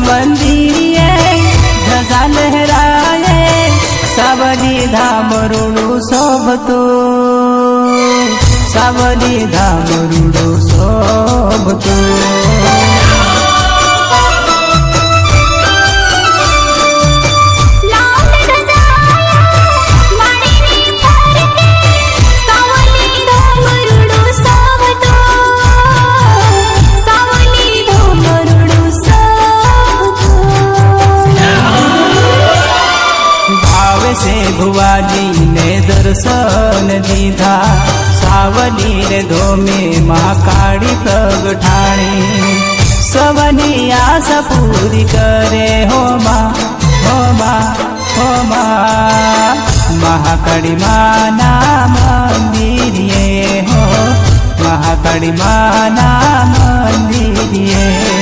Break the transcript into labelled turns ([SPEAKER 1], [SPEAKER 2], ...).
[SPEAKER 1] मंदिरे ध्वजा लहराए सावली धाम रूडू शोभतो सावली धाम रूडू शोभतो भुवाजी ने दर्शन दीधा सावली रे धोमे महाकाળી प्रगटाणी सवनी आस पूरी करे हो मां महाकाળી माना मंदिरे हो महाकाળી माना मंदिरे।